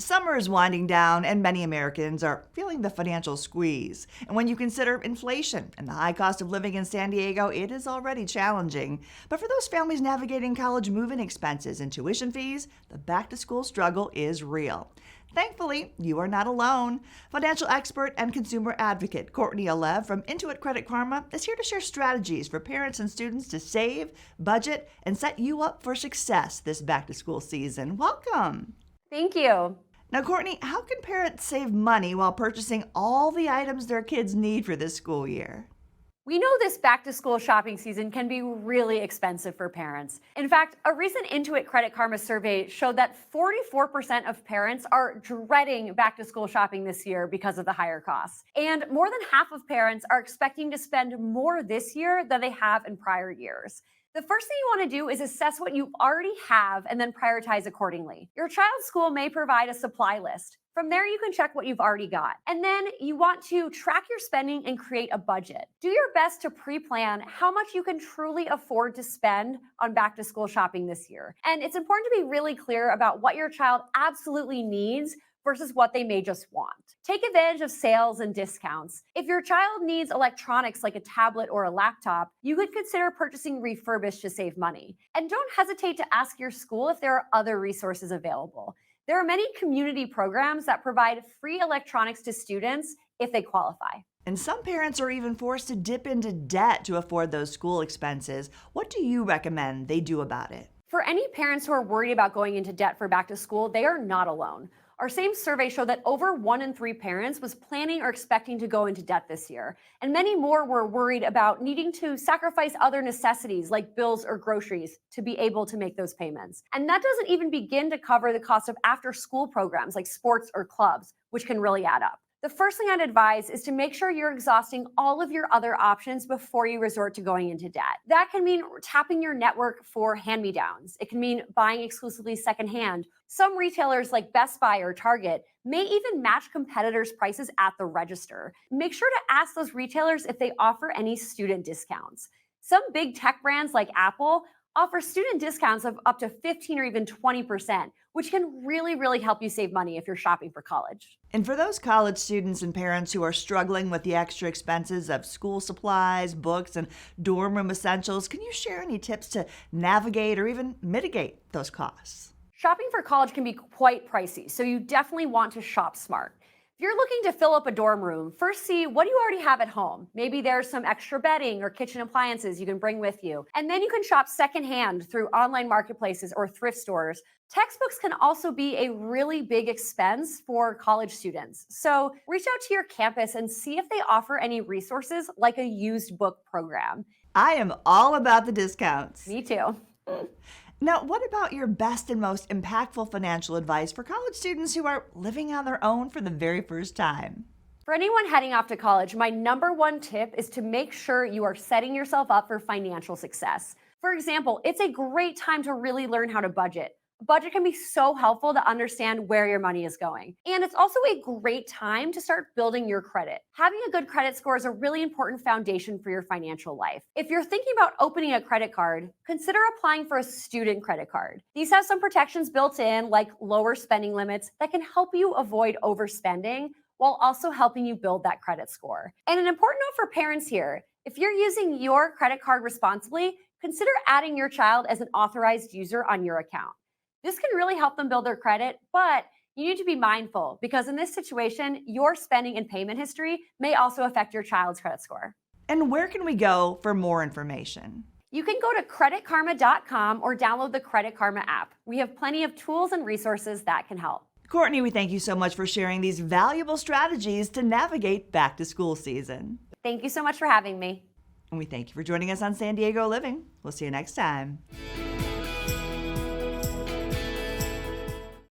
Summer is winding down, and many Americans are feeling the financial squeeze. And when you consider inflation and the high cost of living in San Diego, it is already challenging. But for those families navigating college move-in expenses and tuition fees, the back-to-school struggle is real. Thankfully, you are not alone. Financial expert and consumer advocate Courtney Alev from Intuit Credit Karma is here to share strategies for parents and students to save, budget, and set you up for success this back-to-school season. Welcome. Thank you. Now, Courtney, how can parents save money while purchasing all the items their kids need for this school year? We know this back-to-school shopping season can be really expensive for parents. In fact, a recent Intuit Credit Karma survey showed that 44% of parents are dreading back-to-school shopping this year because of the higher costs. And more than half of parents are expecting to spend more this year than they have in prior years. The first thing you want to do is assess what you already have and then prioritize accordingly. Your child's school may provide a supply list. From there, you can check what you've already got. And then you want to track your spending and create a budget. Do your best to pre-plan how much you can truly afford to spend on back-to-school shopping this year. And it's important to be really clear about what your child absolutely needs versus what they may just want. Take advantage of sales and discounts. If your child needs electronics like a tablet or a laptop, you could consider purchasing refurbished to save money. And don't hesitate to ask your school if there are other resources available. There are many community programs that provide free electronics to students if they qualify. And some parents are even forced to dip into debt to afford those school expenses. What do you recommend they do about it? For any parents who are worried about going into debt for back to school, they are not alone. Our same survey showed that over 1 in 3 parents was planning or expecting to go into debt this year. And many more were worried about needing to sacrifice other necessities like bills or groceries to be able to make those payments. And that doesn't even begin to cover the cost of after-school programs like sports or clubs, which can really add up. The first thing I'd advise is to make sure you're exhausting all of your other options before you resort to going into debt. That can mean tapping your network for hand-me-downs. It can mean buying exclusively secondhand. Some retailers like Best Buy or Target may even match competitors' prices at the register. Make sure to ask those retailers if they offer any student discounts. Some big tech brands like Apple offer student discounts of up to 15 or even 20%, which can really help you save money if you're shopping for college. And for those college students and parents who are struggling with the extra expenses of school supplies, books, and dorm room essentials, can you share any tips to navigate or even mitigate those costs? Shopping for college can be quite pricey, so you definitely want to shop smart. If you're looking to fill up a dorm room, first see what you already have at home. Maybe there's some extra bedding or kitchen appliances you can bring with you. And then you can shop secondhand through online marketplaces or thrift stores. Textbooks can also be a really big expense for college students. So reach out to your campus and see if they offer any resources like a used book program. I am all about the discounts. Me too. Now, what about your best and most impactful financial advice for college students who are living on their own for the very first time? For anyone heading off to college, my number one tip is to make sure you are setting yourself up for financial success. For example, it's a great time to really learn how to budget. A budget can be so helpful to understand where your money is going. And it's also a great time to start building your credit. Having a good credit score is a really important foundation for your financial life. If you're thinking about opening a credit card, consider applying for a student credit card. These have some protections built in, like lower spending limits that can help you avoid overspending while also helping you build that credit score. And an important note for parents here, if you're using your credit card responsibly, consider adding your child as an authorized user on your account. This can really help them build their credit, but you need to be mindful because in this situation, your spending and payment history may also affect your child's credit score. And where can we go for more information? You can go to creditkarma.com or download the Credit Karma app. We have plenty of tools and resources that can help. Courtney, we thank you so much for sharing these valuable strategies to navigate back to school season. Thank you so much for having me. And we thank you for joining us on San Diego Living. We'll see you next time.